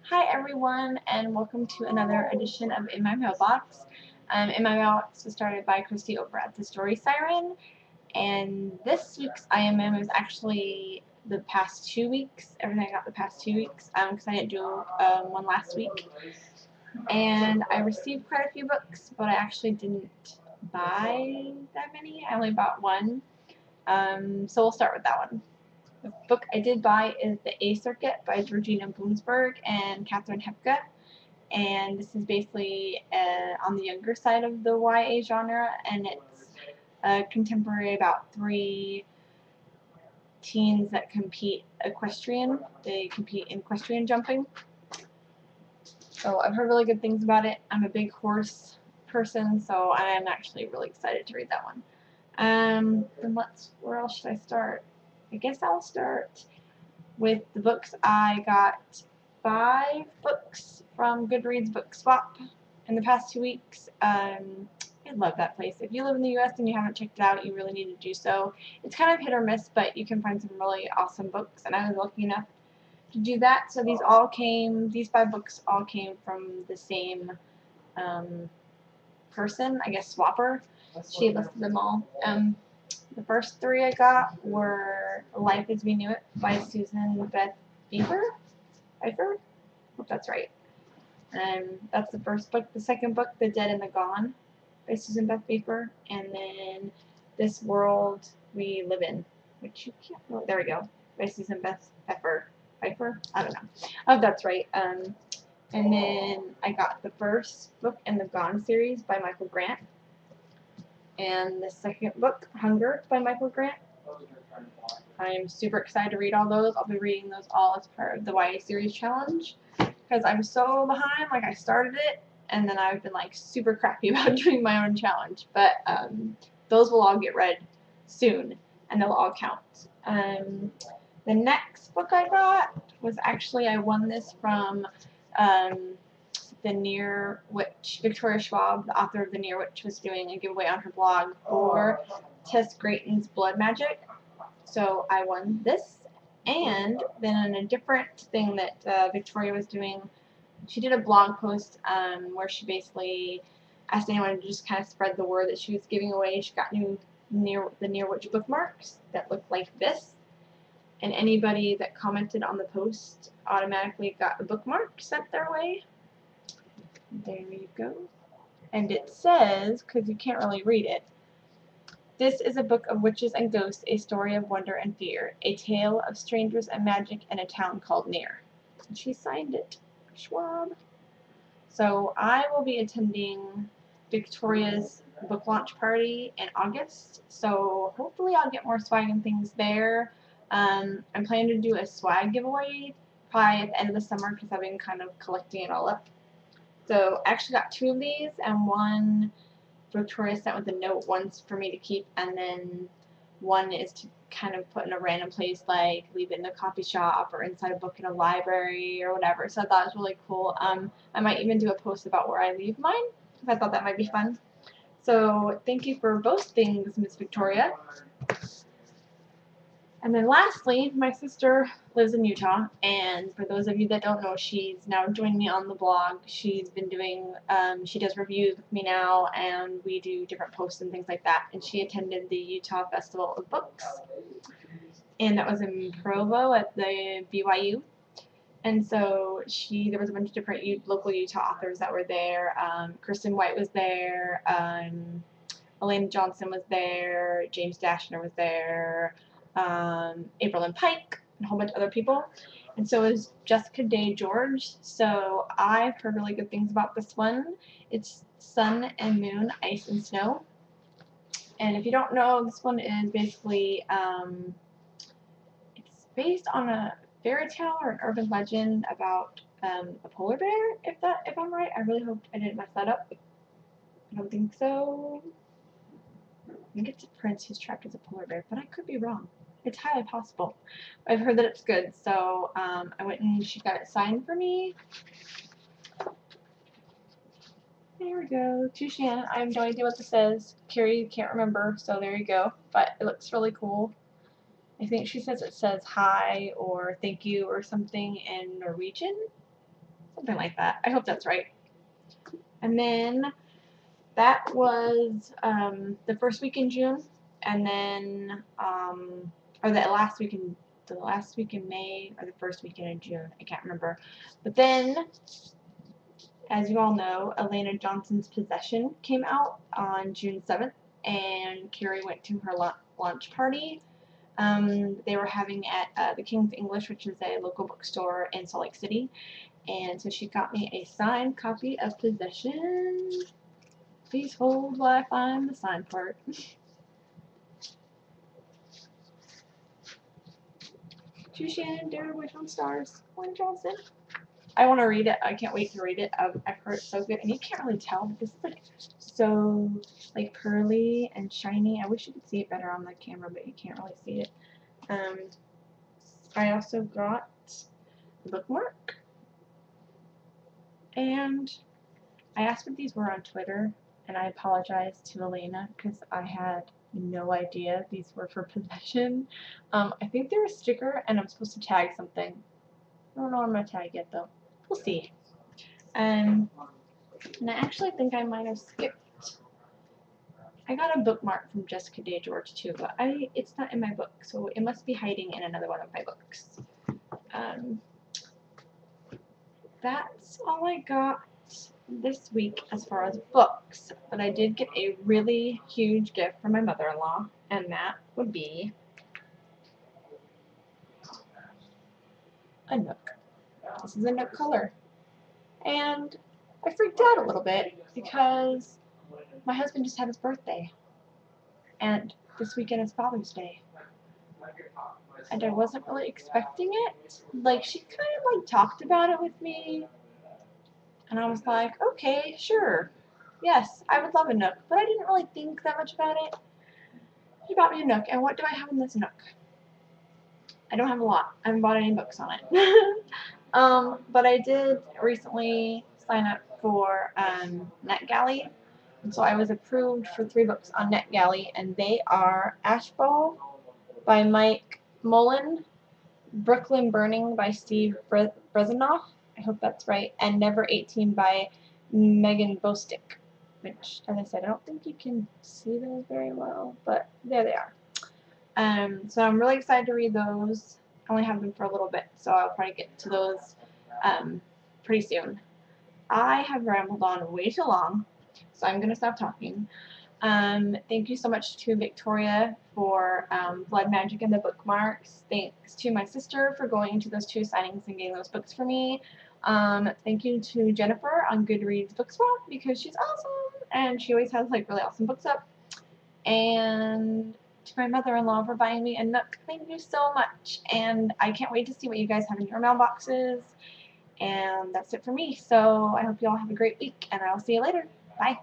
Hi everyone, and welcome to another edition of In My Mailbox. In My Mailbox was started by Christy over at the Story Siren, and this week's IMM is actually the past 2 weeks. Everything I got the past 2 weeks, because I didn't do one last week. And I received quite a few books, but I actually didn't buy that many. I only bought one. So we'll start with that one. The book I did buy is The A Circuit by Georgina Bloomsburg and Catherine Hepka. And this is basically on the younger side of the YA genre, and it's contemporary about three teens that compete equestrian. They compete in equestrian jumping. So I've heard really good things about it. I'm a big horse person, so I am actually really excited to read that one. Then where else should I start? I guess I'll start with the books. I got 5 books from Goodreads Book Swap in the past 2 weeks. I love that place. If you live in the U.S. and you haven't checked it out, you really need to do so. It's kind of hit or miss, but you can find some really awesome books, and I was lucky enough to do that. So these 5 books all came from the same person, I guess swapper. She listed them all. The first 3 I got were Life as We Knew It by Susan Beth Beaver. Hope that's right. That's the first book. The second book, The Dead and the Gone by Susan Beth Beaver. And then This World We Live In, which you can't, oh, there we go, by Susan Beth Pfeffer. I don't know. I hope that's right. And then I got the first book in the Gone series by Michael Grant. And the second book, Hunger by Michael Grant. I am super excited to read all those. I'll be reading those all as part of the YA series challenge because I'm so behind. Like, I started it and then I've been like super crappy about doing my own challenge. But those will all get read soon and they'll all count. The next book I got was actually, I won this from the Near Witch. Victoria Schwab, the author of The Near Witch, was doing a giveaway on her blog for Tess Grayton's Blood Magic. So I won this, and then in a different thing that Victoria was doing, she did a blog post where she basically asked anyone to just kind of spread the word that she was giving away. She got the Near Witch bookmarks that looked like this, and anybody that commented on the post automatically got a bookmark sent their way. There you go. And it says, because you can't really read it, this is a book of witches and ghosts, a story of wonder and fear, a tale of strangers and magic in a town called Near. And she signed it, Schwab. So I will be attending Victoria's book launch party in August, so hopefully I'll get more swag and things there. I'm planning to do a swag giveaway probably at the end of the summer because I've been kind of collecting it all up. So I actually got 2 of these, and one Victoria sent with a note. One's for me to keep, and then one is to kind of put in a random place, like leave it in a coffee shop or inside a book in a library or whatever. So I thought it was really cool. I might even do a post about where I leave mine, because I thought that might be fun. So thank you for both things, Miss Victoria. And then lastly, my sister lives in Utah, and for those of you that don't know, she's now joined me on the blog. She's been doing, she does reviews with me now, and we do different posts and things like that. And she attended the Utah Festival of Books, and that was in Provo at the BYU. And so there was a bunch of different local Utah authors that were there. Kristen White was there, Elena Johnson was there, James Dashner was there, April and Pike, and a whole bunch of other people. And so is Jessica Day George. So I've heard really good things about this one. It's Sun and Moon, Ice and Snow. And if you don't know, this one is basically, it's based on a fairy tale or an urban legend about a polar bear, if I'm right. I really hope I didn't mess that up. I don't think so. I think it's a prince who's trapped as a polar bear, but I could be wrong. It's highly possible. I've heard that it's good, so I went and she got it signed for me. There we go. To Shannon. I have no idea what this says. Carrie can't remember, so there you go. But it looks really cool. I think she says it says hi or thank you or something in Norwegian. something like that. I hope that's right. And then that was the first week in June, and then or the last week in May, or the first weekend in June. I can't remember. But then, as you all know, Elena Johnson's Possession came out on June 7th, and Carrie went to her launch party. They were having at the King's English, which is a local bookstore in Salt Lake City, and so she got me a signed copy of Possession. Please hold while I find the sign part. To Shannon, Dara, Wish on Stars, Gwen Johnson. I want to read it. I can't wait to read it. I've heard it's so good, and you can't really tell, but this is like so like pearly and shiny. I wish you could see it better on the camera, but you can't really see it. I also got the bookmark, and I asked what these were on Twitter, and I apologized to Elena because I had no idea these were for Possession. I think they're a sticker, and I'm supposed to tag something. I don't know what I'm going to tag yet, though. We'll see. And I actually think I might have skipped. I got a bookmark from Jessica Day George, too, but it's not in my book, so it must be hiding in another one of my books. That's all I got this week as far as books, but I did get a really huge gift from my mother-in-law, and that would be a Nook. This is a Nook color, and I freaked out a little bit because my husband just had his birthday, and this weekend is Father's Day, and I wasn't really expecting it. Like, she kind of like talked about it with me, and I was like, okay, sure. Yes, I would love a Nook, but I didn't really think that much about it. He bought me a Nook, and what do I have in this Nook? I don't have a lot. I haven't bought any books on it. But I did recently sign up for NetGalley, and so I was approved for 3 books on NetGalley, and they are Ashball by Mike Mullen, Brooklyn Burning by Steve Brezanoff, I hope that's right, and Never 18 by Megan Bostick, which, as I said, I don't think you can see those very well, but there they are. So I'm really excited to read those. I only have them for a little bit, so I'll probably get to those pretty soon. I have rambled on way too long, so I'm going to stop talking. Thank you so much to Victoria for Blood Magic and the bookmarks. Thanks to my sister for going to those 2 signings and getting those books for me. Thank you to Jennifer on Goodreads Bookswap because she's awesome and she always has like really awesome books up. And to my mother-in-law for buying me a Nook. Thank you so much. And I can't wait to see what you guys have in your mailboxes. And that's it for me. So I hope you all have a great week and I'll see you later. Bye.